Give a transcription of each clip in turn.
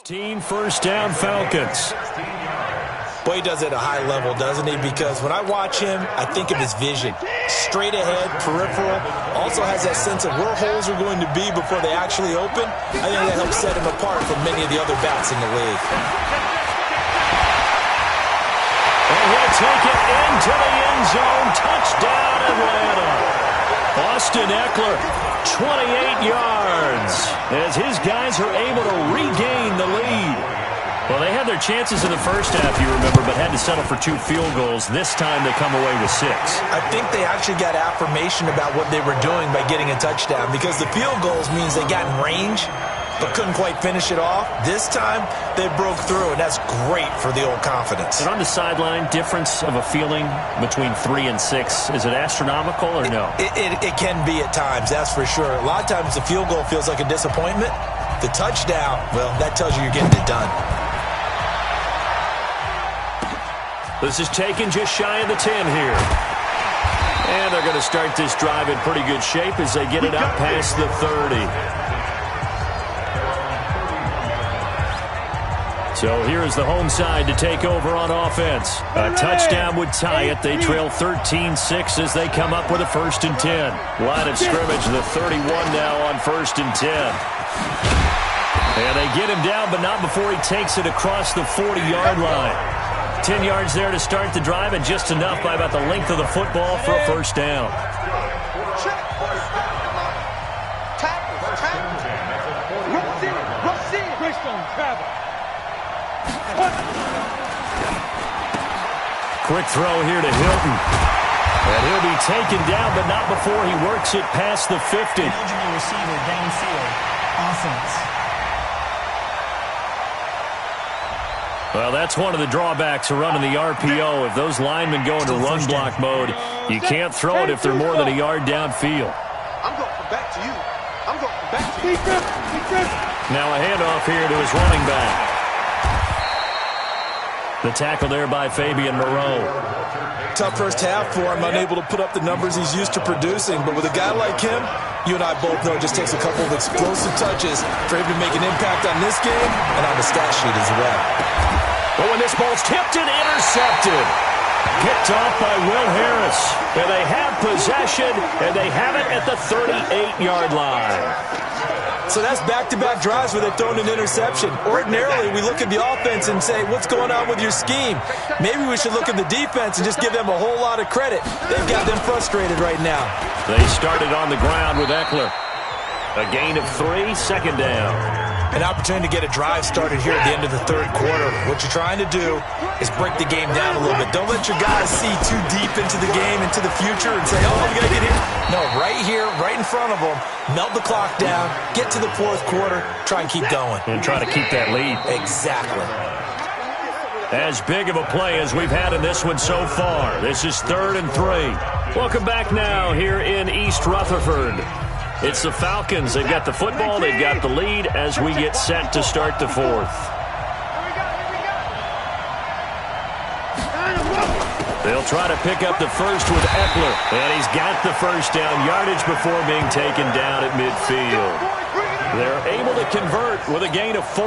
Team first down Falcons. Boy, he does it at a high level, doesn't he? Because when I watch him, I think of his vision. Straight ahead, peripheral. Also has that sense of where holes are going to be before they actually open. I think that helps set him apart from many of the other backs in the league. And he'll take it into the end zone. Touchdown, Atlanta. Austin Eckler, 28 yards, as his guys are able to regain the lead. Well, they had their chances in the first half, you remember, but had to settle for 2 field goals. This time they come away with 6. I think they actually got affirmation about what they were doing by getting a touchdown, because the field goals means they got in range but couldn't quite finish it off. This time they broke through, and that's great for the old confidence. And on the sideline, difference of a feeling between 3 and 6, is it astronomical or no? It can be at times, that's for sure. A lot of times the field goal feels like a disappointment. The touchdown, well, that tells you you're getting it done. This is taken just shy of the 10 here. And they're going to start this drive in pretty good shape as they get it out past the 30. So here is the home side to take over on offense. A touchdown would tie it. They trail 13-6 as they come up with a 1st and 10. Line of scrimmage, the 31 now on 1st and 10. And they get him down, but not before he takes it across the 40-yard line. 10 yards there to start the drive, and just enough by about the length of the football for a 1st down. Quick throw here to Hilton. And he'll be taken down, but not before he works it past the 50. Eligible receiver downfield. Offense. Well, that's one of the drawbacks of running the RPO. If those linemen go into run block mode, you can't throw it if they're more than a yard downfield. I'm going from back to you. I'm going from back to you. Now a handoff here to his running back. The tackle there by Fabian Moreau. Tough first half for him, unable to put up the numbers he's used to producing. But with a guy like him, you and I both know it just takes a couple of explosive touches for him to make an impact on this game and on the stat sheet as well. But when this ball's tipped and intercepted. Picked off by Will Harris. And they have possession, and they have it at the 38-yard line. So that's back-to-back drives where they've thrown an interception. Ordinarily, we look at the offense and say, what's going on with your scheme? Maybe we should look at the defense and just give them a whole lot of credit. They've got them frustrated right now. They started on the ground with Eckler. A gain of 3, 2nd down. An opportunity to get a drive started here at the end of the 3rd quarter. What you're trying to do is break the game down a little bit. Don't let your guys see too deep into the game, into the future, and say, oh, we got to get here. No, right here, right in front of them, melt the clock down, get to the 4th quarter, try and keep going. And try to keep that lead. Exactly. As big of a play as we've had in this one so far. This is 3rd and 3. Welcome back now here in East Rutherford. It's the Falcons. They've got the football. They've got the lead as we get set to start the 4th. They'll try to pick up the first with Eckler. And he's got the 1st down yardage before being taken down at midfield. They're able to convert with a gain of 4.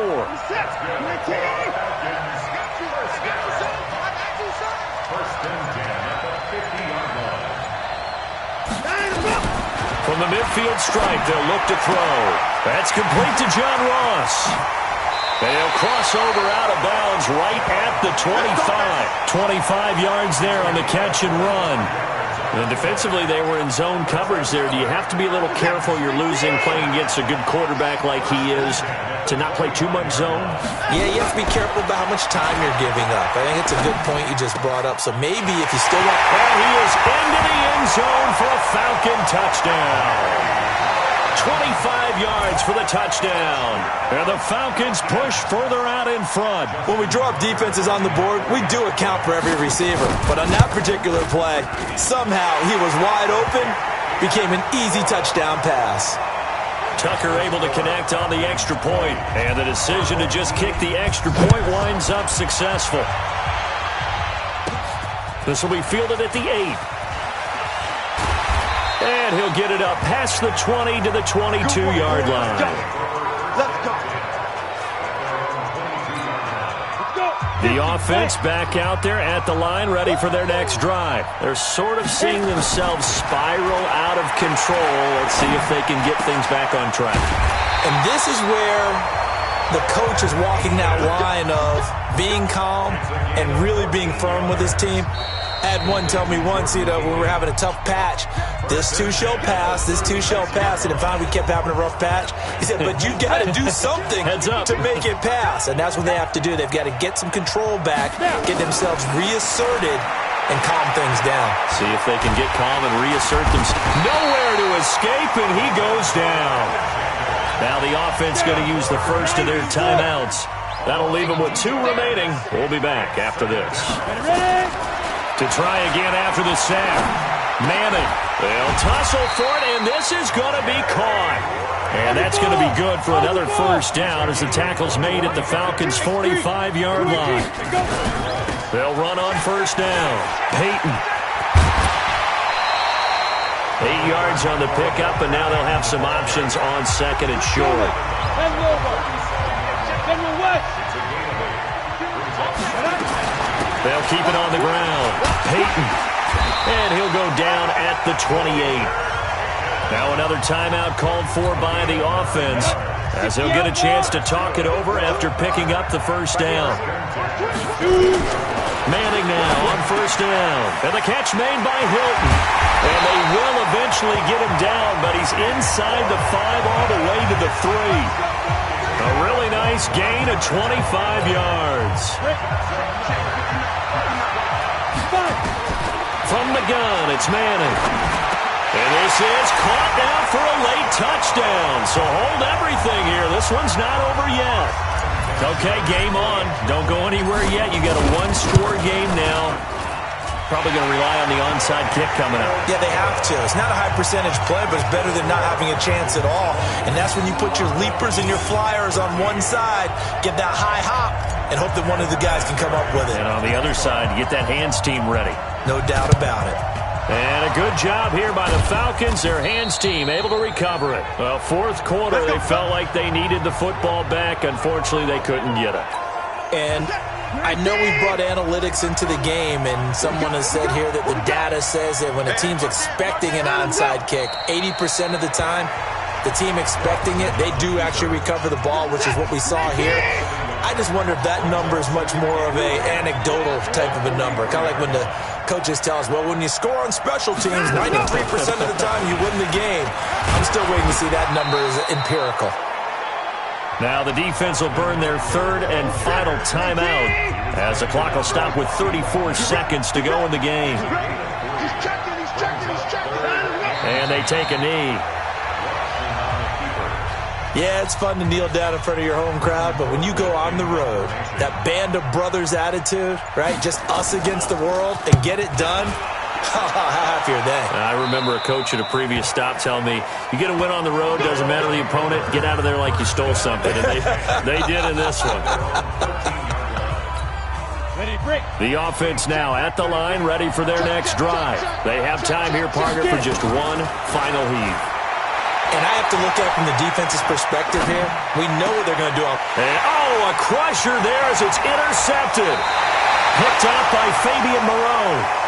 From the midfield stripe, they'll look to throw. That's complete to John Ross. They'll cross over out of bounds right at the 25. 25 yards there on the catch and run. And defensively, they were in zone coverage there. Do you have to be a little careful? You're losing playing against a good quarterback like he is to not play too much zone? Yeah, you have to be careful about how much time you're giving up. I think it's a good point you just brought up. So maybe if you still want... And he is into the end zone for a Falcon touchdown. 25 yards for the touchdown. And the Falcons push further out in front. When we draw up defenses on the board, we do account for every receiver. But on that particular play, somehow he was wide open, became an easy touchdown pass. Tucker able to connect on the extra point. And the decision to just kick the extra point winds up successful. This will be fielded at the 8. And he'll get it up past the 20 to the 22-yard line. Let's go. The offense back out there at the line, ready for their next drive. They're sort of seeing themselves spiral out of control. Let's see if they can get things back on track. And this is where the coach is walking that line of being calm and really being firm with his team. I had one tell me once, when we were having a tough patch, this too shall pass, this too shall pass. And finally we kept having a rough patch. He said, but you got to do something to make it pass. And that's what they have to do. They've got to get some control back, get themselves reasserted, and calm things down. See if they can get calm and reassert themselves. Nowhere to escape, and he goes down. Now the offense going to use the first of their timeouts. That'll leave them with 2 remaining. We'll be back after this. To try again after the sack. Manning. They'll tussle for it, and this is going to be caught. And that's going to be good for another first down as the tackle's made at the Falcons' 45-yard line. They'll run on first down. Peyton. 8 yards on the pickup, and now they'll have some options on second and short. They'll keep it on the ground. Peyton. And he'll go down at the 28. Now another timeout called for by the offense as he'll get a chance to talk it over after picking up the first down. Manning now on first down. And the catch made by Hilton. And they will eventually get him down, but he's inside the 5 all the way to the 3. A really nice gain of 25 yards. From the gun, it's Manning. And this is caught now for a late touchdown. So hold everything here. This one's not over yet. Okay, game on. Don't go anywhere yet. You got a 1-score game now. Probably going to rely on the onside kick coming up. Yeah, they have to. It's not a high percentage play, but it's better than not having a chance at all. And that's when you put your leapers and your flyers on one side, get that high hop, and hope that one of the guys can come up with it. And on the other side, get that hands team ready. No doubt about it. And a good job here by the Falcons. Their hands team able to recover it. Well, fourth quarter, they felt like they needed the football back. Unfortunately, they couldn't get it. And I know we brought analytics into the game, and someone has said here that the data says that when a team's expecting an onside kick, 80% of the time, the team expecting it, they do actually recover the ball, which is what we saw here. I just wonder if that number is much more of a anecdotal type of a number. Kind of like when the coaches tell us, well, when you score on special teams, 93% of the time you win the game. I'm still waiting to see that number is empirical. Now the defense will burn their 3rd and final timeout as the clock will stop with 34 seconds to go in the game. And they take a knee. Yeah, it's fun to kneel down in front of your home crowd, but when you go on the road, that band of brothers attitude, right, just us against the world, and get it done, how happy are they? I remember a coach at a previous stop telling me, you get a win on the road, doesn't matter the opponent, get out of there like you stole something. And they did in this one. The offense now at the line, ready for their next drive. They have time here, partner, for just one final heave. And I have to look at it from the defense's perspective here. We know what they're going to do. And, a crusher there as it's intercepted. Picked up by Fabian Moreau.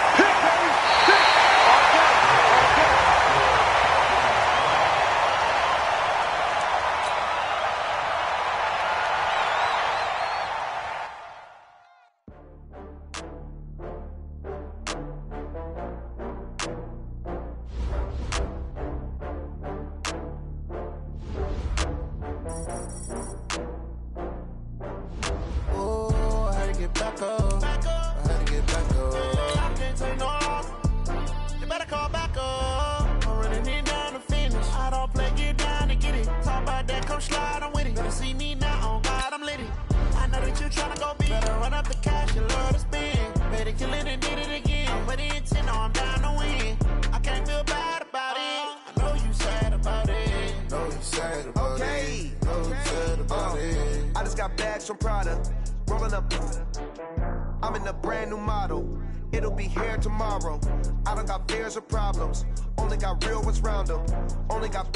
I'm in a brand new model. It'll be here tomorrow. I don't got fears or problems. Only got real ones round them. Only got...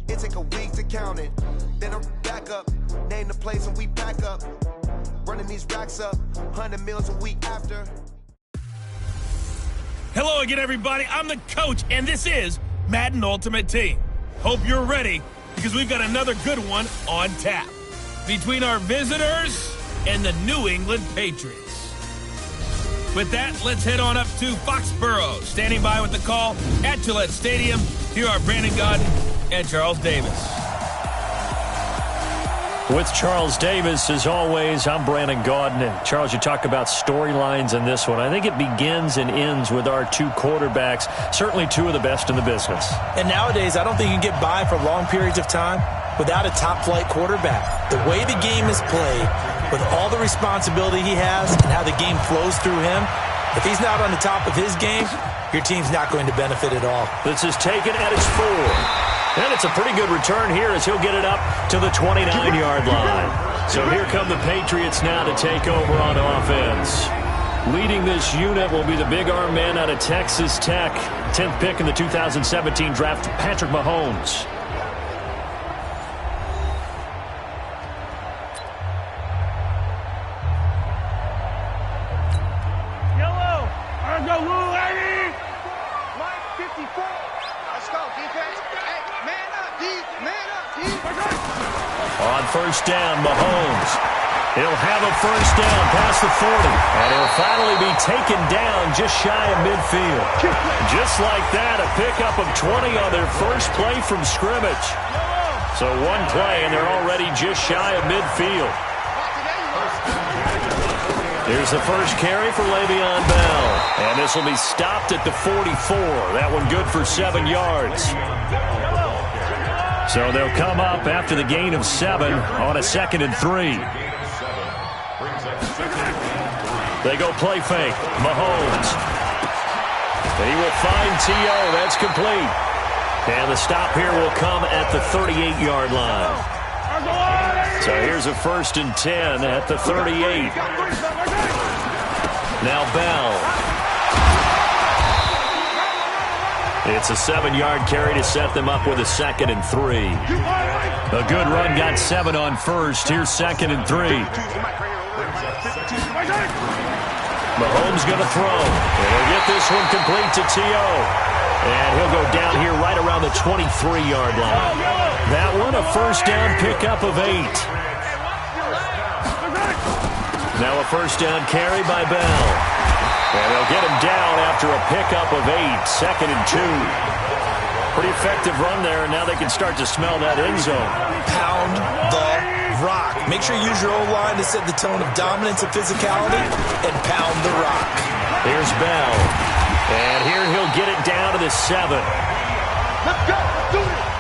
It take a week to count it. Then I'm back up. Name the place and we pack up. Running these racks up, 100 meals a week after. Hello again, everybody. I'm the coach, and this is Madden Ultimate Team. Hope you're ready, because we've got another good one on tap. Between our visitors and the New England Patriots. With that, let's head on up to Foxborough. Standing by with the call at Gillette Stadium, here are Brandon Gaudin and Charles Davis. With Charles Davis, as always, I'm Brandon Gaudin. And Charles, you talk about storylines in this one. I think it begins and ends with our two quarterbacks, certainly two of the best in the business. And nowadays, I don't think you can get by for long periods of time without a top-flight quarterback. The way the game is played, with all the responsibility he has and how the game flows through him, if he's not on the top of his game, your team's not going to benefit at all. This is taken at its 4. And it's a pretty good return here as he'll get it up to the 29-yard line. So here come the Patriots now to take over on offense. Leading this unit will be the big arm man out of Texas Tech. 10th pick in the 2017 draft, Patrick Mahomes. Yellow, let's go, Lou, lady! Line 54. Let's go, defense. Hey, man up, D. Man up, D. On first down, Mahomes. He'll have a first down past the 40. And he'll finally be taken down just shy of midfield. Just like that, a pickup of 20 on their first play from scrimmage. So one play, and they're already just shy of midfield. Here's the first carry for Le'Veon Bell. And this will be stopped at the 44. That one good for 7 yards. So they'll come up after the gain of 7 on a 2nd and 3. They go play fake. Mahomes. And he will find T.O. That's complete. And the stop here will come at the 38-yard line. So here's a 1st and 10 at the 38. Now Bell. It's a 7-yard carry to set them up with a 2nd and 3. A good run got 7 on first. Here's 2nd and 3. Mahomes going to throw. And he'll get this one complete to T.O. And he'll go down here right around the 23-yard line. That one a first down pickup of 8. Now a first down carry by Bell. And they'll get him down after a pickup of 8. 2nd and 2. Pretty effective run there, and now they can start to smell that end zone. Pound the rock. Make sure you use your O-line to set the tone of dominance and physicality, and pound the rock. Here's Bell. And here he'll get it down to the 7. Let's go. Let's do it.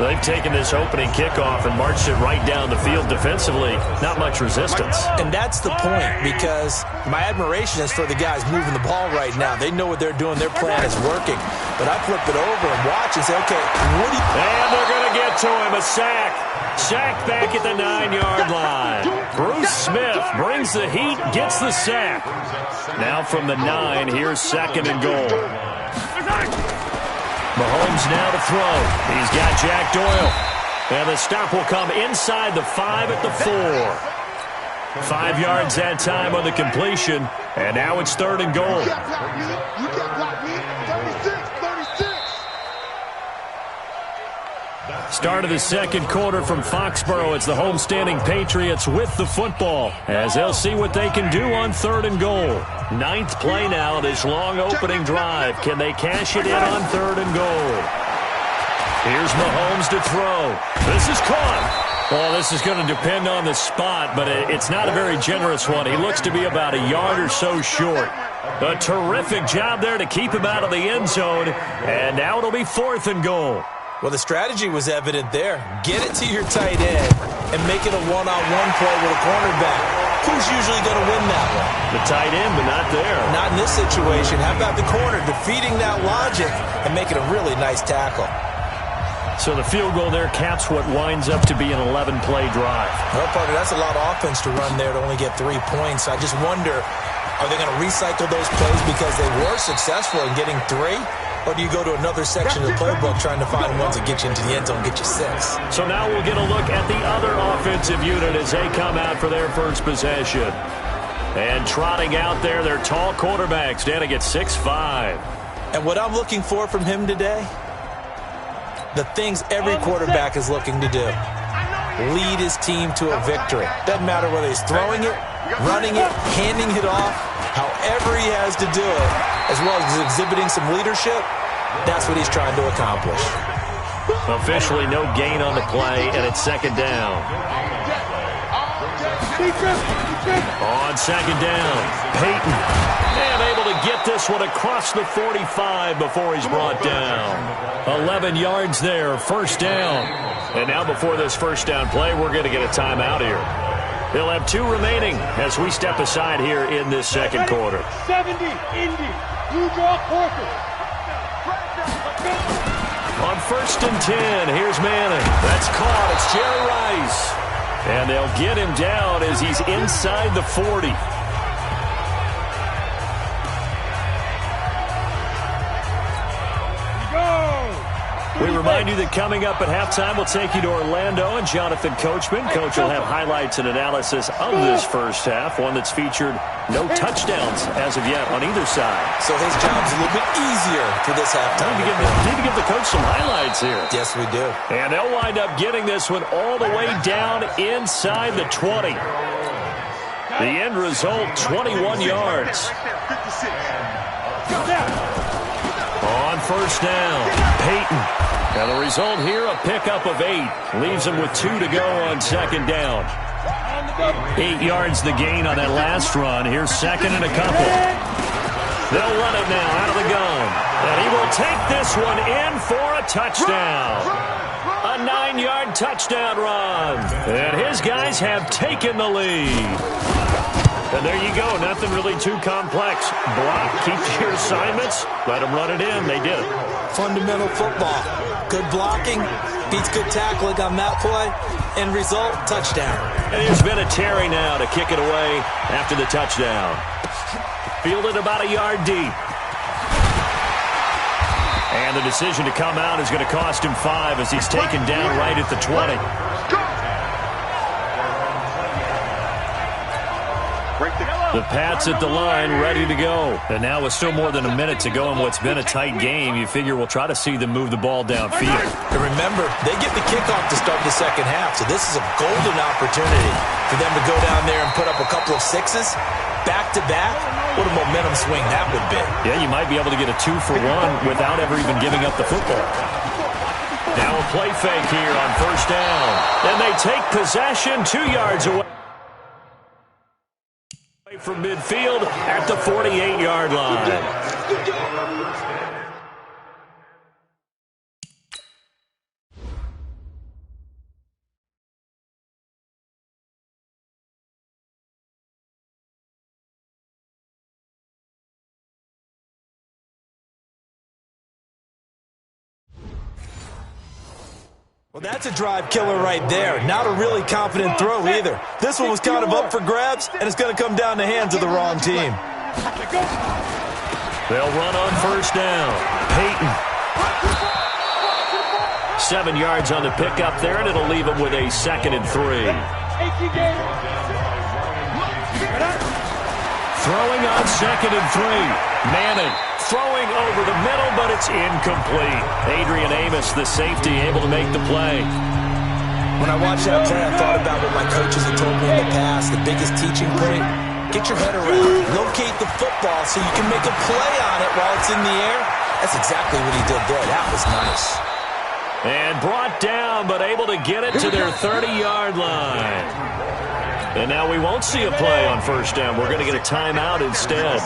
They've taken this opening kickoff and marched it right down the field defensively. Not much resistance. And that's the point, because my admiration is for the guys moving the ball right now. They know what they're doing. Their plan is working. But I flip it over and watch and say, okay, what do you... And they're going to get to him. A sack. Sack back at the 9-yard line. Bruce Smith brings the heat, gets the sack. Now from the 9, here's 2nd and goal. Mahomes now to throw. He's got Jack Doyle. And the stop will come inside the 5 at the 4. 5 yards that time on the completion. And now it's 3rd and goal. You can't block me. You can't block me. 36. Start of the second quarter from Foxborough. It's the homestanding Patriots with the football as they'll see what they can do on 3rd and goal. 9th play now, this long opening drive. Can they cash it in on 3rd and goal? Here's Mahomes to throw. This is caught. Well, this is going to depend on the spot, but it's not a very generous one. He looks to be about a yard or so short. A terrific job there to keep him out of the end zone, and now it'll be 4th and goal. Well, the strategy was evident there. Get it to your tight end and make it a one-on-one play with a cornerback. Who's usually going to win that one? The tight end, but not there. Not in this situation. How about the corner defeating that logic and making a really nice tackle? So the field goal there caps what winds up to be an 11-play drive. Well, partner, that's a lot of offense to run there to only get 3 points. I just wonder, are they going to recycle those plays because they were successful in getting 3? Or do you go to another section of the playbook trying to find ones that get you into the end zone, get you 6? So now we'll get a look at the other offensive unit as they come out for their first possession. And trotting out there, their tall quarterback standing at 6'5". And what I'm looking for from him today, the things every quarterback is looking to do. Lead his team to a victory. Doesn't matter whether he's throwing it, running it, handing it off, however he has to do it, as well as exhibiting some leadership, that's what he's trying to accomplish. Officially no gain on the play, and it's second down. On second down, Peyton. And able to get this one across the 45 before he's brought down. 11 yards there, first down. And now before this first down play, we're going to get a timeout here. He'll have 2 remaining as we step aside here in this second quarter. 70, Indy, blue draw quarter. On first and 10, here's Manning. That's caught. It's Jerry Rice. And they'll get him down as he's inside the 40. We remind you that coming up at halftime, we'll take you to Orlando and Jonathan Coachman. Coach will have highlights and analysis of this first half, one that's featured no touchdowns as of yet on either side. So his job's a little bit easier for this halftime. Need to give the coach some highlights here. Yes, we do. And they'll wind up getting this one all the way down inside the 20. The end result, 21 yards. On first down, Peyton. And the result here, a pickup of 8. Leaves him with 2 to go on second down. 8 yards the gain on that last run. Here's second and a couple. They'll run it now out of the gun. And he will take this one in for a touchdown. A 9-yard touchdown run. And his guys have taken the lead. And there you go. Nothing really too complex. Block, keep your assignments, let them run it in. They did it. Fundamental football. Good blocking, beats good tackling on that play, end result, touchdown. And there's been a Terry now to kick it away after the touchdown. Fielded about a yard deep. And the decision to come out is going to cost him 5 as he's taken down right at the 20. The Pats at the line, ready to go. And now with still more than a minute to go in what's been a tight game, you figure we'll try to see them move the ball downfield. And remember, they get the kickoff to start the second half, so this is a golden opportunity for them to go down there and put up a couple of 6s back-to-back. What a momentum swing that would be. Yeah, you might be able to get a 2-for-1 without ever even giving up the football. Now a play fake here on first down. And they take possession 2 yards away from midfield at the 48-yard line. Well, that's a drive killer right there. Not a really confident throw either. This one was kind of up for grabs, and it's going to come down the hands of the wrong team. They'll run on first down. Peyton. 7 yards on the pickup there, and it'll leave him with a 2nd and 3. Throwing on 2nd and 3. Manning throwing over the middle, but it's incomplete. Adrian Amos, the safety, able to make the play. When I watched that play, I thought about what my coaches had told me in the past. The biggest teaching point, get your head around. Locate the football so you can make a play on it while it's in the air. That's exactly what he did there. That was nice. And brought down, but able to get it to their 30-yard line. And now we won't see a play on first down. We're going to get a timeout instead,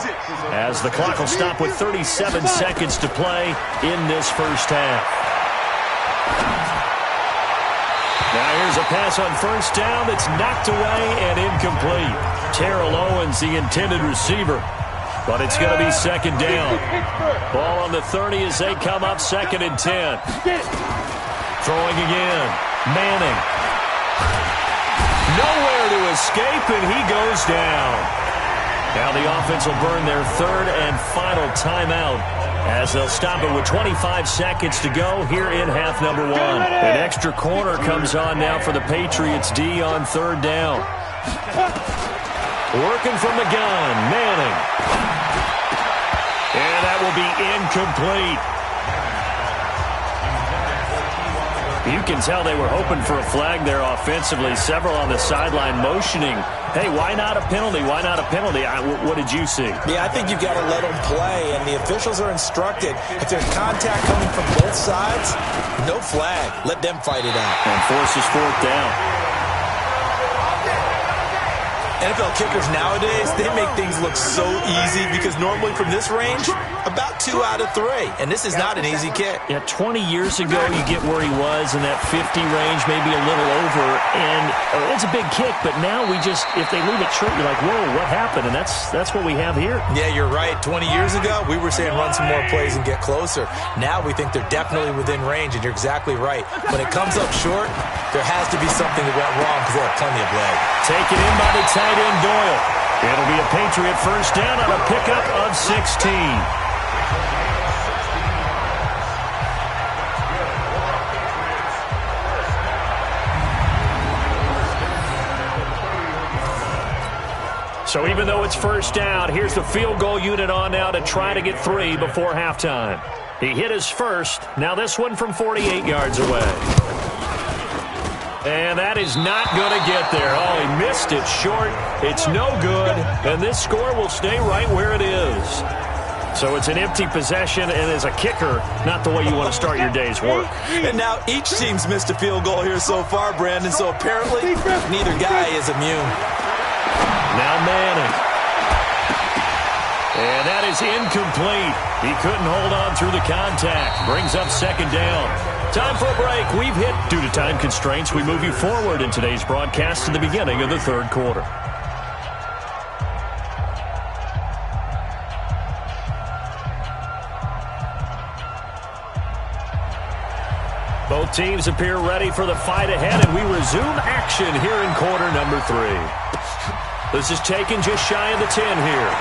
as the clock will stop with 37 seconds to play in this first half. Now here's a pass on first down that's knocked away and incomplete. Terrell Owens, the intended receiver. But it's going to be second down. Ball on the 30 as they come up, 2nd and 10. Throwing again. Manning. Nowhere to escape, and he goes down. Now the offense will burn their third and final timeout as they'll stop it with 25 seconds to go here in half number one. An extra corner comes on now for the Patriots D on third down. Working from the gun, Manning. And that will be incomplete. You can tell they were hoping for a flag there offensively. Several on the sideline motioning, hey, why not a penalty? Why not a penalty? What did you see? Yeah, I think you've got to let them play, and the officials are instructed. If there's contact coming from both sides, no flag. Let them fight it out. And forces fourth down. NFL kickers nowadays, they make things look so easy because normally from this range, about 2 out of 3. And this is not an easy kick. Yeah, 20 years ago, you get where he was in that 50 range, maybe a little over. And it's a big kick, but now we just, if they leave it short, you're like, whoa, what happened? And that's what we have here. Yeah, you're right. 20 years ago, we were saying run some more plays and get closer. Now we think they're definitely within range, and you're exactly right. When it comes up short, there has to be something that went wrong because they have plenty of leg. Taken in by the tight end, Doyle. It'll be a Patriot first down on a pickup of 16. So even though it's first down, here's the field goal unit on now to try to get 3 before halftime. He hit his first. Now this one from 48 yards away. And that is not going to get there. Oh, he missed it short. It's no good. And this score will stay right where it is. So it's an empty possession, and as a kicker, not the way you want to start your day's work. And now each team's missed a field goal here so far, Brandon. So apparently neither guy is immune. Now Manning. And that is incomplete. He couldn't hold on through the contact. Brings up second down. Time for a break. We've hit, due to time constraints, we move you forward in today's broadcast to the beginning of the third quarter. Both teams appear ready for the fight ahead, and we resume action here in quarter number 3. This is taken just shy of the 10 here.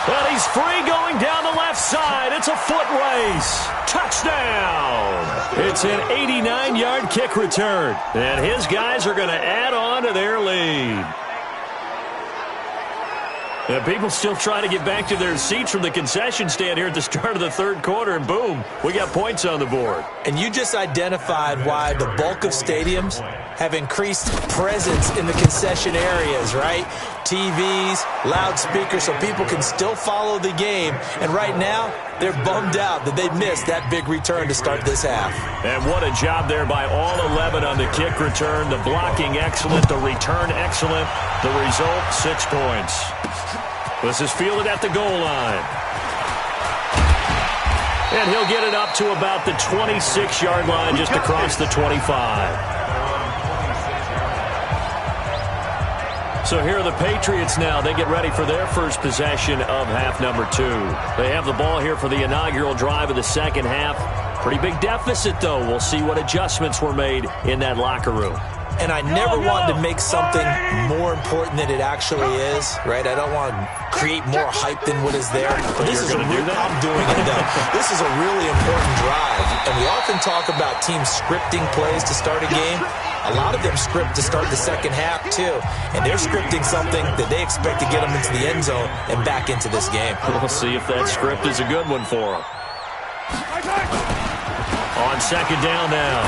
But he's free going down the left side. It's a foot race. Touchdown. It's an 89-yard kick return. And his guys are going to add on to their lead. And people still trying to get back to their seats from the concession stand here at the start of the third quarter, and boom, we got points on the board. And you just identified why the bulk of stadiums have increased presence in the concession areas, right? TVs, loudspeakers, so people can still follow the game. And right now, they're bummed out that they missed that big return to start this half. And what a job there by all 11 on the kick return. The blocking excellent, the return excellent. The result, 6 points. This is fielded at the goal line. And he'll get it up to about the 26-yard line, just across the 25. So here are the Patriots now. They get ready for their first possession of half number 2. They have the ball here for the inaugural drive of the second half. Pretty big deficit, though. We'll see what adjustments were made in that locker room. And I never want to make something more important than it actually is, right? I don't want to create more hype than what is there. But this is I'm doing it, though. This is a really important drive. And we often talk about teams scripting plays to start a game. A lot of them script to start the second half, too. And they're scripting something that they expect to get them into the end zone and back into this game. We'll see if that script is a good one for them. On second down now,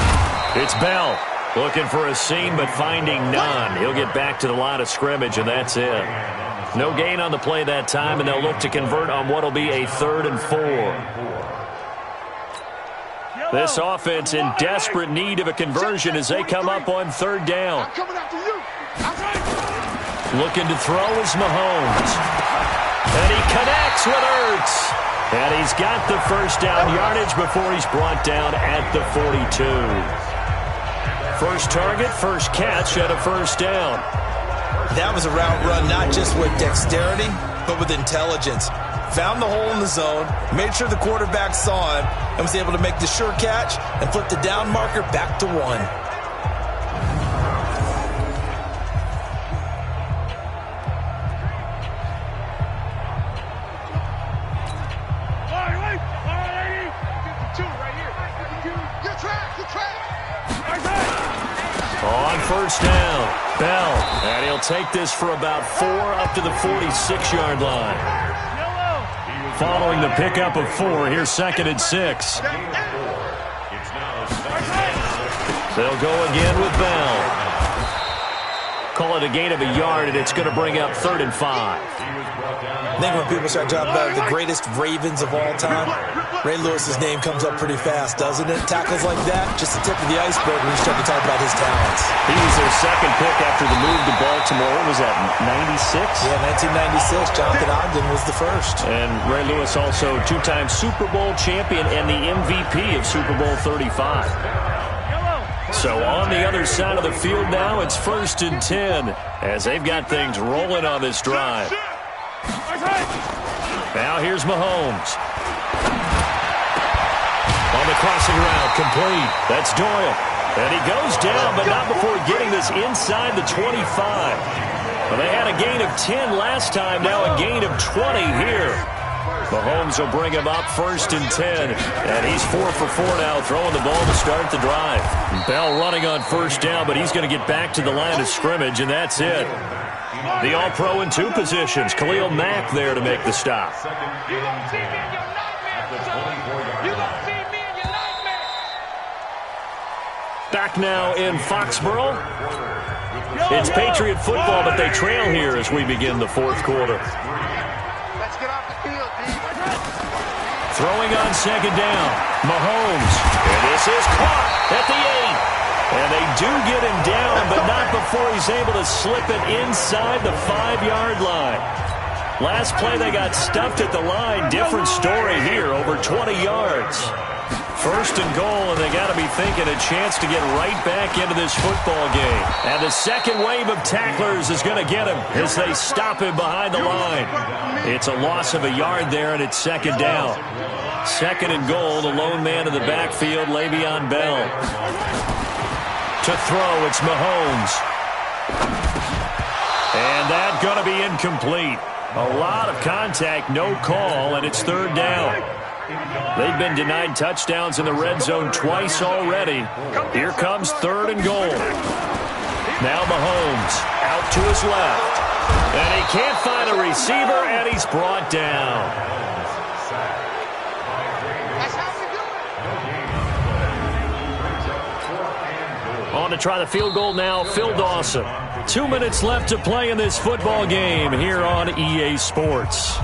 it's Bell. Looking for a seam, but finding none. He'll get back to the line of scrimmage, and that's it. No gain on the play that time, and they'll look to convert on what will be a 3rd and 4. This offense in desperate need of a conversion as they come up on 3rd down. Looking to throw is Mahomes. And he connects with Ertz. And he's got the first down yardage before he's brought down at the 42. First target, first catch at a first down. That was a route run not just with dexterity, but with intelligence. Found the hole in the zone, made sure the quarterback saw him, and was able to make the sure catch and flip the down marker back to 1. first down. Bell, and he'll take this for about 4 up to the 46-yard line. Following the pickup of 4, here's 2nd and 6. They'll go again with Bell. Call it a gain of a yard, and it's going to bring up 3rd and 5. I think when people start talking about the greatest Ravens of all time, Ray Lewis's name comes up pretty fast, doesn't it? Tackles like that, just the tip of the iceberg when you start to talk about his talents. He was their 2nd pick after the move to Baltimore. What was that, 96? Yeah, 1996. Jonathan Ogden was the first. And Ray Lewis also 2-time Super Bowl champion and the MVP of Super Bowl 35. So on the other side of the field now, it's 1st and 10 as they've got things rolling on this drive. Now here's Mahomes. On the crossing route, complete. That's Doyle. And he goes down, but not before getting this inside the 25. Well, they had a gain of 10 last time, now a gain of 20 here. Mahomes will bring him up 1st and 10. And he's 4 for 4 now, throwing the ball to start the drive. Bell running on 1st down, but he's going to get back to the line of scrimmage, and that's it. The All-Pro in 2 positions. Khalil Mack there to make the stop. You gonna see me in your nightmares, son. You gonna see me in your nightmares. Back now in Foxborough. It's Patriot football, but they trail here as we begin the 4th quarter. Let's get off the field, D. Throwing on 2nd down. Mahomes. And this is caught at the 8. And they do get him down, but not before he's able to slip it inside the 5-yard line. Last play, they got stuffed at the line. Different story here, over 20 yards. 1st and goal, and they got to be thinking a chance to get right back into this football game. And the second wave of tacklers is going to get him as they stop him behind the line. It's a loss of a yard there, and it's 2nd down. 2nd and goal, the lone man in the backfield, Le'Veon Bell. To throw, it's Mahomes. And that's going to be incomplete. A lot of contact, no call, and it's 3rd down. They've been denied touchdowns in the red zone twice already. Here comes 3rd and goal. Now Mahomes out to his left. And he can't find a receiver, and he's brought down. That's how we do it. On to try the field goal now, Phil Dawson. 2 minutes left to play in this football game here on EA Sports.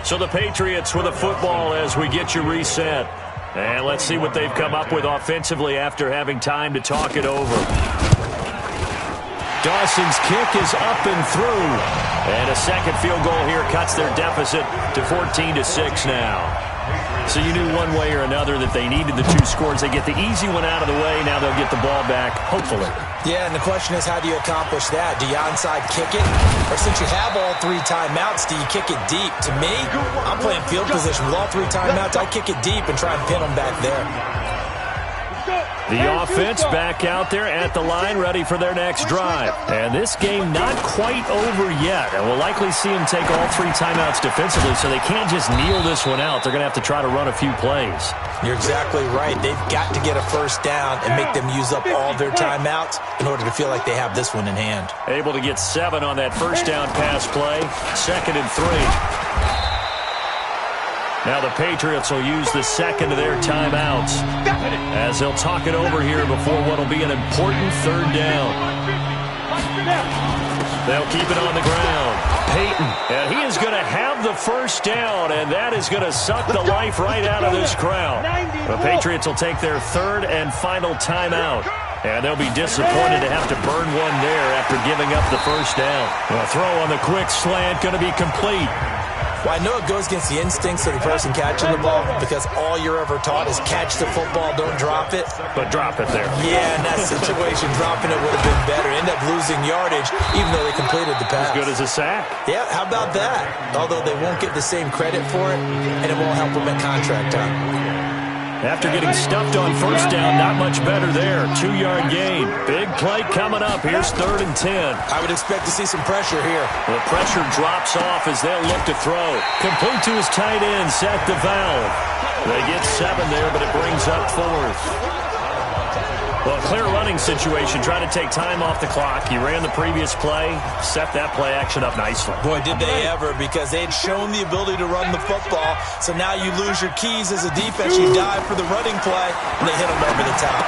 So the Patriots with a football as we get you reset. And let's see what they've come up with offensively after having time to talk it over. Dawson's kick is up and through. And a second field goal here cuts their deficit to 14-6 now. So you knew one way or another that they needed the 2 scores. They get the easy one out of the way. Now they'll get the ball back, hopefully. Yeah, and the question is, how do you accomplish that? Do you onside kick it? Or since you have all 3 timeouts, do you kick it deep? To me, I'm playing field position with all 3 timeouts. I kick it deep and try and pin them back there. The offense back out there at the line, ready for their next drive. And this game not quite over yet. And we'll likely see them take all 3 timeouts defensively, so they can't just kneel this one out. They're going to have to try to run a few plays. You're exactly right. They've got to get a 1st down and make them use up all their timeouts in order to feel like they have this one in hand. Able to get 7 on that 1st down pass play. 2nd and 3. Now the Patriots will use the 2nd of their timeouts as they'll talk it over here before what will be an important 3rd down. They'll keep it on the ground. Peyton, and he is going to have the 1st down, and that is going to suck the life right out of this crowd. The Patriots will take their 3rd and final timeout. And they'll be disappointed to have to burn one there after giving up the 1st down. A throw on the quick slant going to be complete. Well, I know it goes against the instincts of the person catching the ball because all you're ever taught is catch the football, don't drop it. But drop it there. Yeah, in that situation, dropping it would have been better. End up losing yardage, even though they completed the pass. As good as a sack. Yeah, how about that? Although they won't get the same credit for it, and it won't help them at contract time. After getting stuffed on 1st down, not much better there. 2-yard gain. Big play coming up. Here's 3rd and 10. I would expect to see some pressure here. The pressure drops off as they'll look to throw. Complete to his tight end, Seth DeValve. They get 7 there, but it brings up 4th. Well, a clear running situation, trying to take time off the clock. He ran the previous play, set that play action up nicely. Boy, did they ever, because they had shown the ability to run the football. So now you lose your keys as a defense. You dive for the running play, and they hit him over the top.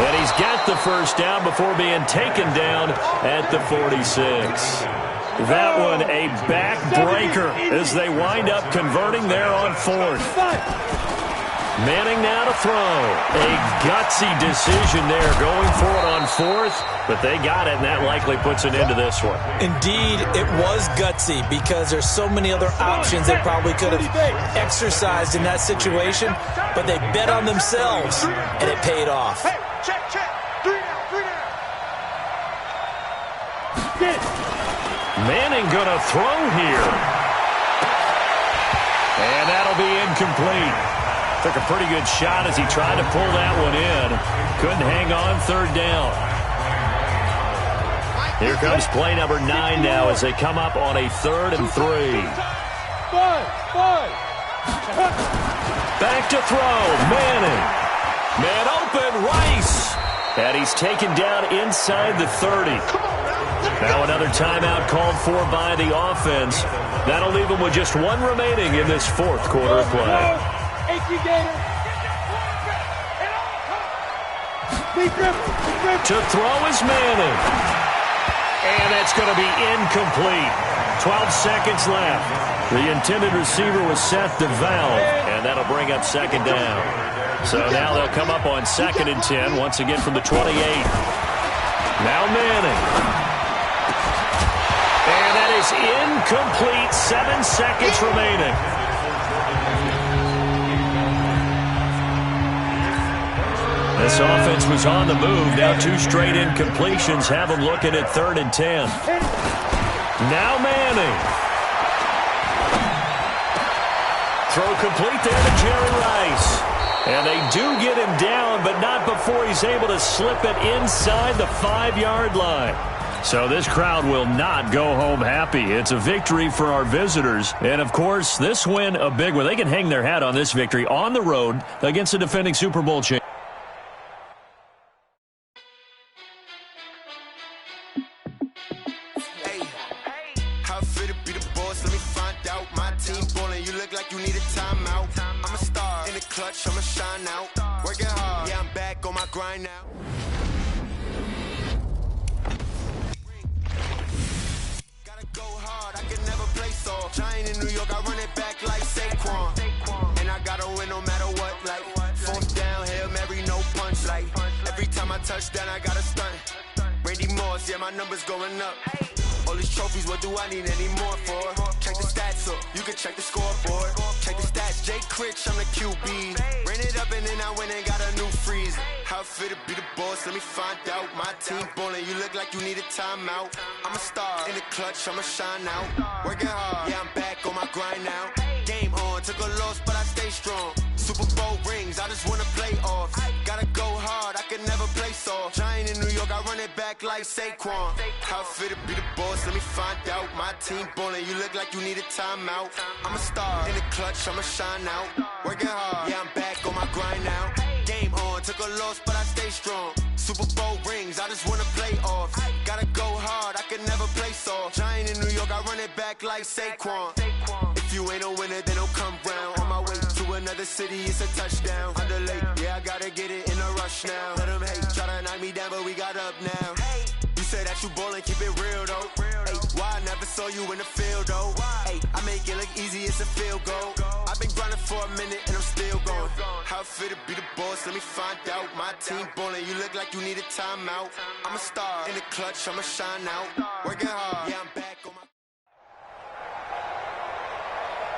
And he's got the first down before being taken down at the 46. That one a backbreaker as they wind up converting there on fourth. Manning now to throw. A gutsy decision there going for it on fourth, but they got it, and that likely puts an end to this one. Indeed, it was gutsy because there's so many other options they probably could have exercised in that situation, but they bet on themselves, and it paid off. Hey, check. 3 down. Manning going to throw here. And that'll be incomplete. Took a pretty good shot as he tried to pull that one in. Couldn't hang on third down. Here comes play number 9 now as they come up on a 3rd and 3. Back to throw. Manning. Man open. Rice. And he's taken down inside the 30. Now another timeout called for by the offense. That'll leave them with just one remaining in this 4th quarter of play. To throw is Manning. And that's going to be incomplete. 12 seconds left. The intended receiver was Seth DeValve, and that'll bring up 2nd down. So now they'll come up on 2nd and 10, once again from the 28. Now Manning. And that is incomplete. 7 seconds remaining. This offense was on the move. Now 2 straight incompletions have them looking at 3rd and 10. Now Manning. Throw complete there to Jerry Rice. And they do get him down, but not before he's able to slip it inside the 5-yard line. So this crowd will not go home happy. It's a victory for our visitors. And, of course, this win a big one. They can hang their hat on this victory on the road against the defending Super Bowl champion. I'ma shine out, working hard, yeah, I'm back on my grind now. Gotta go hard, I can never play soft. Giant in New York, I run it back like Saquon. And I gotta win no matter what, like 4th down, Hail Mary, no punch. Like every time I touch down, I gotta stunt. Randy Moss, yeah, my numbers going up. All these trophies, what do I need any more for? Check the stats up, you can check the scoreboard. Check the stats, Jake Critch, I'm the QB. Ran it up and then I went and got a new freeze. How it feel to be the boss, let me find out. My team ballin', you look like you need a timeout. I'm a star, in the clutch, I'ma shine out. Working hard, yeah, I'm back on my grind now. Game on, took a loss, but I stay strong. Super Bowl rings, I just wanna play off. Gotta go hard, I can never play soft. Giant in New York, I run it back like Saquon. How it feel to be the boss, let me find out. My team ballin', you look like you need a timeout. I'm a star, in the clutch, I'ma shine out. Working hard, yeah, I'm back on my grind now. Game on, took a loss, but I stay strong. Super Bowl rings, I just wanna play off. Gotta go hard, I can never play soft. Giant in New York, I run it back like Saquon. If you ain't a winner, then don't come round. On my way to another city, it's a touchdown. Underlay, yeah, I gotta get it in a rush now. Let them hate, try to knock me down, but we got up now. You say that you ballin', keep it real though. Hey, why I never saw you in the field though? Hey, I make it look easy, it's a field goal. I've been grinding for a minute and I'm still going. How it feel to be the boss, let me find out. My team ballin', you look like you need a timeout. I'm a star, in the clutch, I'ma shine out. Working hard, yeah, I'm back on my...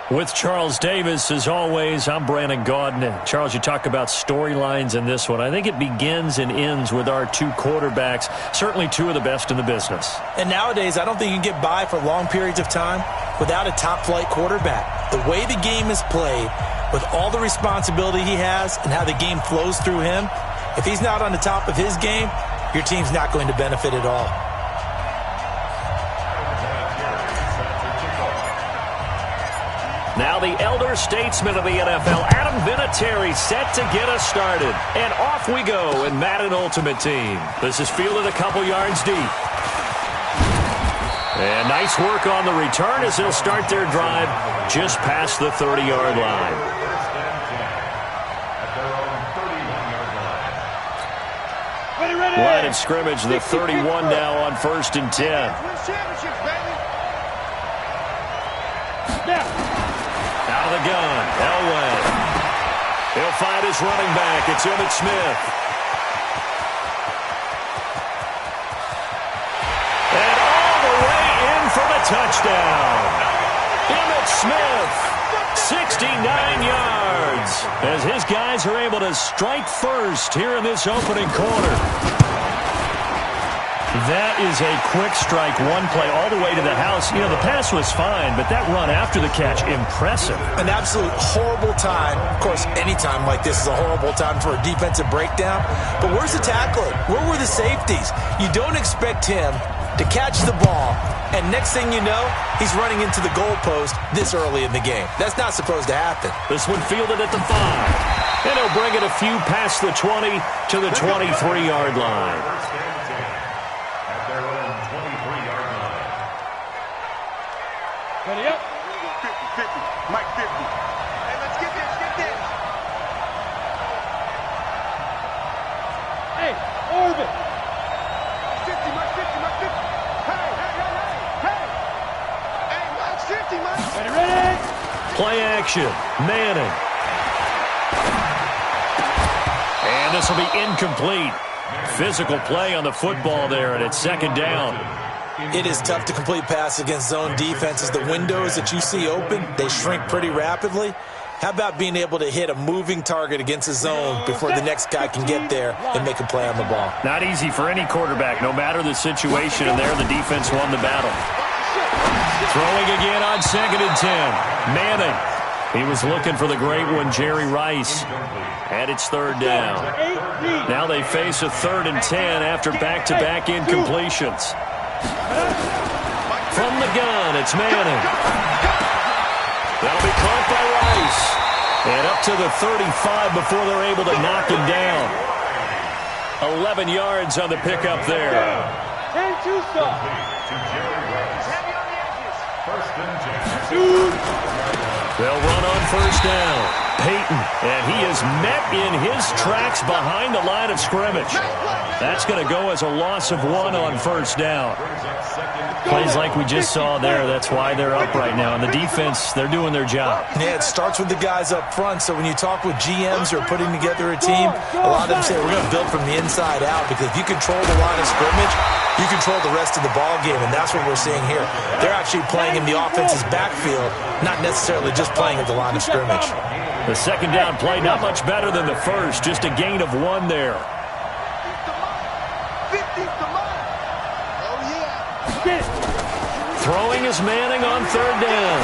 With Charles Davis, as always, I'm Brandon Gaudin. Charles, you talk about storylines in this one. I think it begins and ends with our 2 quarterbacks, certainly 2 of the best in the business. And nowadays, I don't think you can get by for long periods of time without a top-flight quarterback. The way the game is played, with all the responsibility he has and how the game flows through him, if he's not on the top of his game, your team's not going to benefit at all. Now the elder statesman of the NFL, Adam Vinatieri, set to get us started. And off we go in Madden Ultimate Team. This is fielded a couple yards deep. And nice work on the return as they'll start their drive just past the 30-yard line. Line of scrimmage, the 31 now on 1st and 10. Out of the gun, Elway. He'll find his running back. It's Emmitt Smith. And all the way in for the touchdown. Emmitt Smith, 69 yards, as his guys are able to strike first here in this opening quarter. That is a quick strike, one play all the way to the house. You know, the pass was fine, but that run after the catch, impressive. An absolute horrible time. Of course, any time like this is a horrible time for a defensive breakdown. But where's the tackler? Where were the safeties? You don't expect him to catch the ball, and next thing you know, he's running into the goalpost this early in the game. That's not supposed to happen. This one fielded at the 5. And he'll bring it a few past the 20 to the 23-yard line. Ready up. 50, Mike 50. Hey, let's get this. Hey, orbit. 50, Mike 50. Hey. Hey, Mike's 50, Mike. Ready. Play action. Manning. And this will be incomplete. Physical play on the football there, and it's 2nd down. It is tough to complete passes against zone defenses. The windows that you see open, they shrink pretty rapidly. How about being able to hit a moving target against a zone before the next guy can get there and make a play on the ball? Not easy for any quarterback, no matter the situation, and there the defense won the battle. Throwing again on 2nd and 10. Manning. He was looking for the great one, Jerry Rice. And it's 3rd down. Now they face a 3rd and 10 after back-to-back incompletions. From the gun, it's Manning. That'll be caught by Rice. And up to the 35 before they're able to knock him down. 11 yards on the pickup there. 10-2 stop. They'll run on 1st down. Peyton, and he is met in his tracks behind the line of scrimmage. That's going to go as a loss of 1 on 1st down. Plays like we just saw there. That's why they're up right now. And the defense, they're doing their job. Yeah, it starts with the guys up front. So when you talk with GMs who are putting together a team, a lot of them say we're going to build from the inside out, because if you control the line of scrimmage, you control the rest of the ball game, and that's what we're seeing here. They're actually playing in the offense's backfield, not necessarily just playing at the line of scrimmage. The 2nd down play, not much better than the first. Just a gain of 1 there. 50's the mark. Oh, yeah. Throwing is Manning on 3rd down.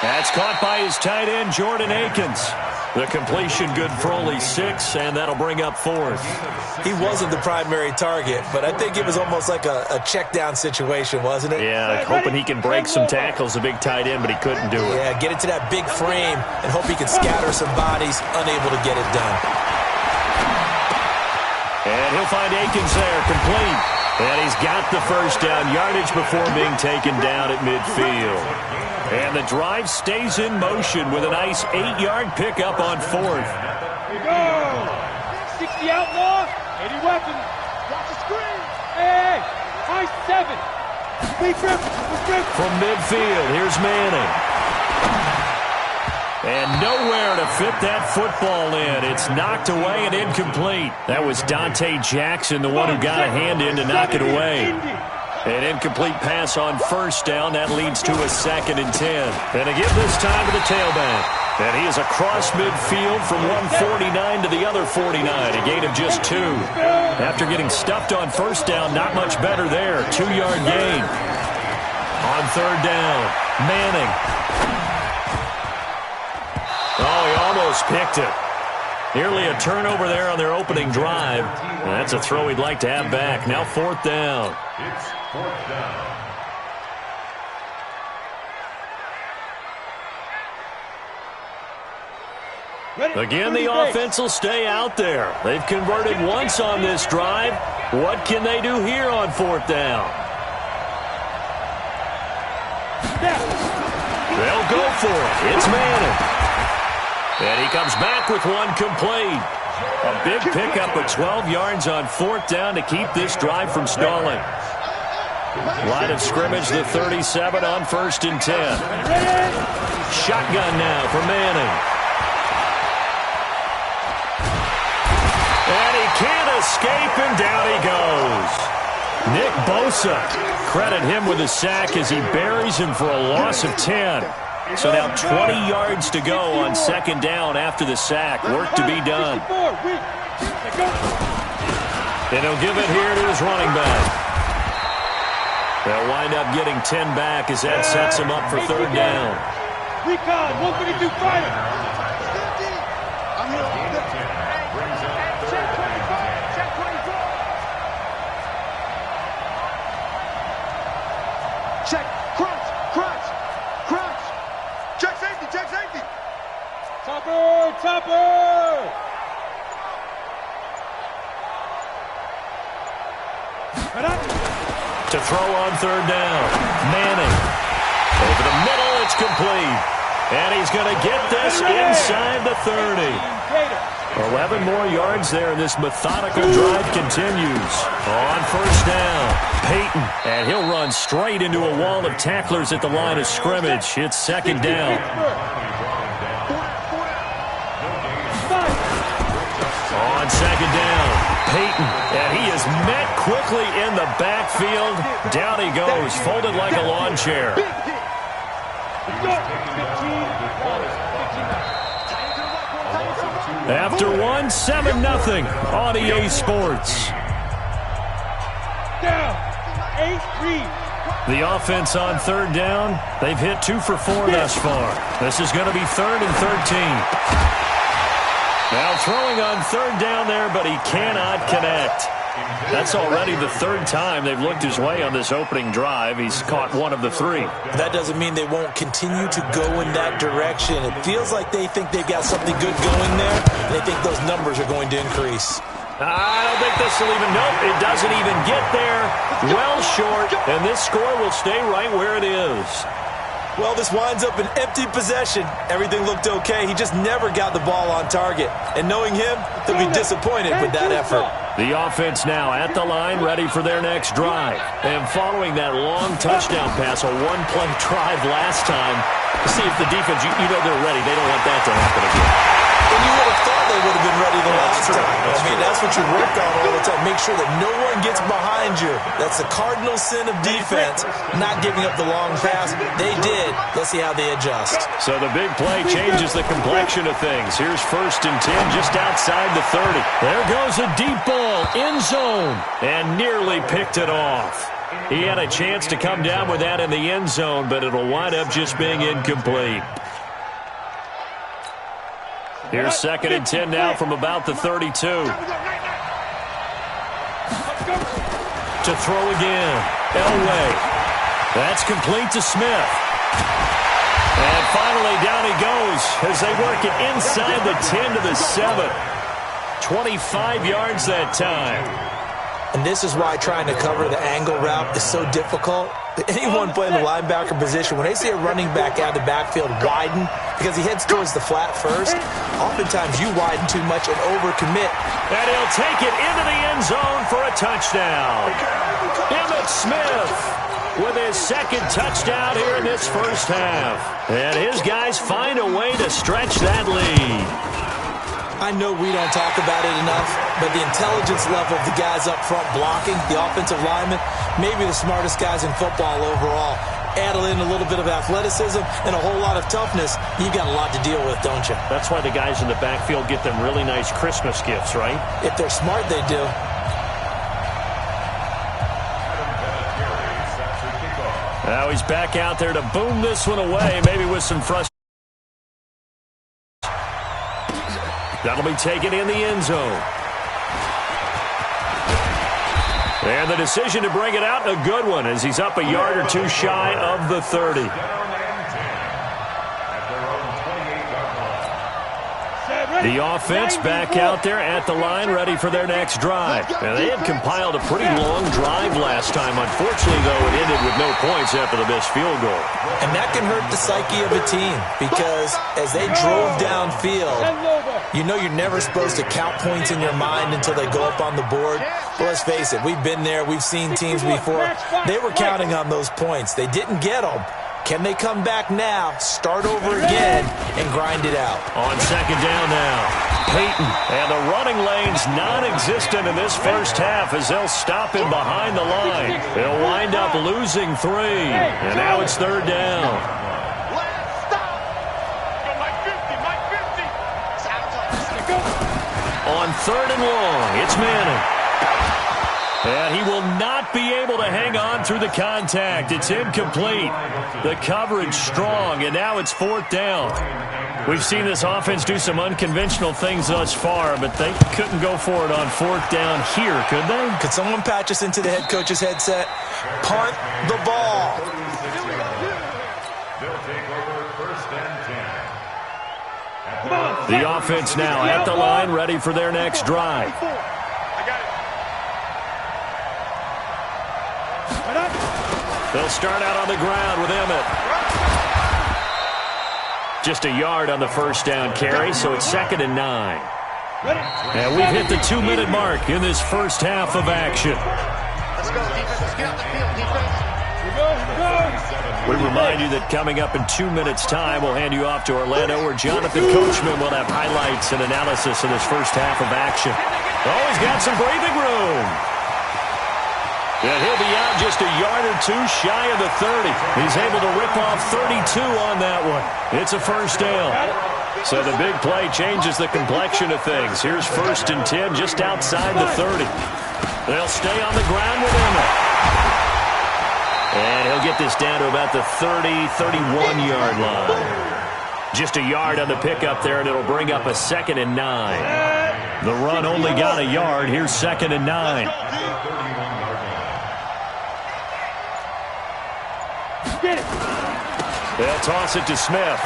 That's caught by his tight end, Jordan Akins. The completion good for only 6, and that'll bring up 4th. He wasn't the primary target, but I think it was almost like a check-down situation, wasn't it? Yeah, hoping he can break some tackles, a big tight end, but he couldn't do it. Yeah, get it to that big frame and hope he can scatter some bodies, unable to get it done. And he'll find Akins there, complete. And he's got the 1st down yardage before being taken down at midfield. And the drive stays in motion with a nice 8-yard pickup on 4th. Here we go. 60 outlaw, 80 weapons. Watch the screen. Hey, high 7. From midfield, here's Manning. And nowhere to fit that football in. It's knocked away and incomplete. That was Dante Jackson, the one who got a hand in to knock it away. An incomplete pass on 1st down. That leads to a 2nd and 10. And to give this time to the tailback. And he is across midfield from 149 to the other 49. A gain of just 2. After getting stuffed on 1st down, not much better there. 2-yard gain. On 3rd down, Manning. Oh, he almost picked it. Nearly a turnover there on their opening drive. And that's a throw he'd like to have back. Now 4th down. It's 4th down. Again, the offense will stay out there. They've converted once on this drive. What can they do here on 4th down? They'll go for it. It's Manning. And he comes back with one complete. A big pickup of 12 yards on 4th down to keep this drive from stalling. Line of scrimmage, the 37 on 1st and 10. Shotgun now for Manning. And he can't escape, and down he goes. Nick Bosa, credit him with a sack as he buries him for a loss of 10. So now 20 yards to go on 2nd down after the sack. Work to be done. And he'll give it here to his running back. They'll wind up getting 10 back as that sets him up for 3rd down. Recon, 152 fighter. Check, crunch. Check safety. Topper. To throw on 3rd down. Manning. Over the middle, it's complete. And he's going to get this inside the 30. 11 more yards there, and this methodical drive continues. On 1st down, Peyton. And he'll run straight into a wall of tacklers at the line of scrimmage. It's 2nd down. On 2nd down, Peyton. And he is met quickly in the backfield. Down he goes, folded like a lawn chair. After one, 7-0 on EA Sports. Down. 8-3. The offense on 3rd down, they've hit 2 for 4 thus far. This is going to be 3rd and 13. Now throwing on 3rd down there, but he cannot connect. That's already the 3rd time they've looked his way on this opening drive. He's caught 1 of the 3. That doesn't mean they won't continue to go in that direction. It feels like they think they've got something good going there, and they think those numbers are going to increase. I don't think this will even, nope, it doesn't even get there. Well short, and this score will stay right where it is. Well, this winds up an empty possession. Everything looked okay. He just never got the ball on target. And knowing him, he'll be disappointed with that effort. The offense now at the line, ready for their next drive. And following that long touchdown pass, a one-play drive last time, to see if the defense, you know they're ready. They don't want that to happen again. And you would have thought they would have been ready the last time. That's what you work on all the time. Make sure that no one gets behind you. That's the cardinal sin of defense, not giving up the long pass. They did. Let's see how they adjust. So the big play changes the complexion of things. Here's 1st and 10 just outside the 30. There goes a deep ball, end zone, and nearly picked it off. He had a chance to come down with that in the end zone, but it'll wind up just being incomplete. Here's 2nd and 10 now from about the 32. To throw again. Elway. That's complete to Smith. And finally down he goes as they work it inside the 10 to the 7. 25 yards that time. And this is why trying to cover the angle route is so difficult. Anyone playing the linebacker position, when they see a running back out of the backfield widen because he heads towards the flat first, oftentimes you widen too much and overcommit. And he'll take it into the end zone for a touchdown. Emmitt Smith with his 2nd touchdown here in this 1st half. And his guys find a way to stretch that lead. I know we don't talk about it enough, but the intelligence level of the guys up front blocking, the offensive linemen, maybe the smartest guys in football overall. Add in a little bit of athleticism and a whole lot of toughness, you've got a lot to deal with, don't you? That's why the guys in the backfield get them really nice Christmas gifts, right? If they're smart, they do. Now he's back out there to boom this one away, maybe with some frustration. That'll be taken in the end zone. And the decision to bring it out, a good one, as he's up a yard or 2 shy of the 30. 7, The offense back out there at the line, ready for their next drive. And they had compiled a pretty long drive last time. Unfortunately, though, it ended with no points after the missed field goal. And that can hurt the psyche of a team because as they drove downfield, you know you're never supposed to count points in your mind until they go up on the board. But let's face it, we've been there. We've seen teams before. They were counting on those points. They didn't get them. Can they come back now, start over again, and grind it out? On second down now, Peyton. And the running lane's non-existent in this first half as they'll stop him behind the line. They'll wind up losing 3. And now it's third down. On third and long, it's Manning. And he will not be able to hang on through the contact. It's incomplete. The coverage strong, and now it's fourth down. We've seen this offense do some unconventional things thus far, but they couldn't go for it on fourth down here, could they? Could someone patch us into the head coach's headset? Punt the ball. The offense now at the line, ready for their next drive. They'll start out on the ground with Emmett. Just a yard on the first down carry, so it's 2nd and 9. And we've hit the 2-minute mark in this first half of action. Let's go, defense. Let's get out the field, defense. We remind you that coming up in 2 minutes' time, we'll hand you off to Orlando, where Jonathan Coachman will have highlights and analysis of this first half of action. Oh, he's got some breathing room. And he'll be out just a yard or two shy of the 30. He's able to rip off 32 on that one. It's a first down. So the big play changes the complexion of things. Here's 1st and 10 just outside the 30. They'll stay on the ground with Emmett. And he'll get this down to about the 30, 31-yard line. Just a yard on the pickup there, and it'll bring up a 2nd and 9. The run only got a yard. Here's 2nd and 9. They'll toss it to Smith.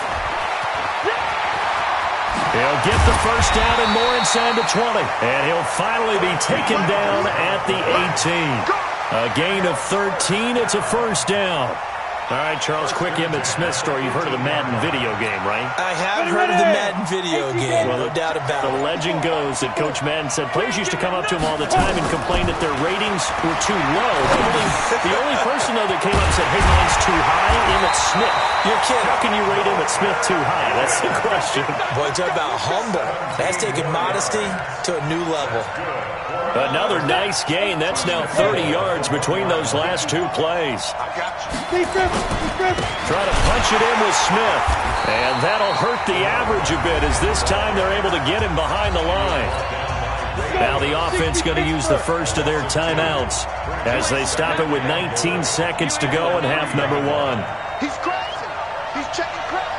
He'll get the first down and more inside the 20. And he'll finally be taken down at the 18. A gain of 13. It's a first down. All right, Charles, quick Emmitt Smith story. You've heard of the Madden video game, right? I have heard of the Madden video game, no doubt about it. The legend goes that Coach Madden said players used to come up to him all the time and complain that their ratings were too low. The only person, though, that came up and said, hey, mine's too high, Emmitt Smith. You're kidding. How can you rate Emmitt Smith too high? That's the question. Boy, talk about humble. That's taking modesty to a new level. Another nice gain. That's now 30 yards between those last 2 plays. Try to punch it in with Smith. And that'll hurt the average a bit as this time they're able to get him behind the line. Now the offense going to use the first of their timeouts as they stop it with 19 seconds to go in half number 1. He's crashing. He's checking crash.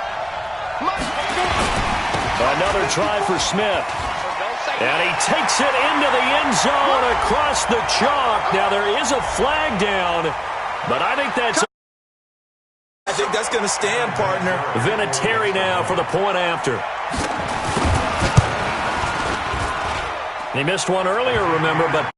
Another try for Smith. And he takes it into the end zone across the chalk. Now there is a flag down, but I think that's going to stand, partner. Vinatieri now for the point after. They missed one earlier, remember, but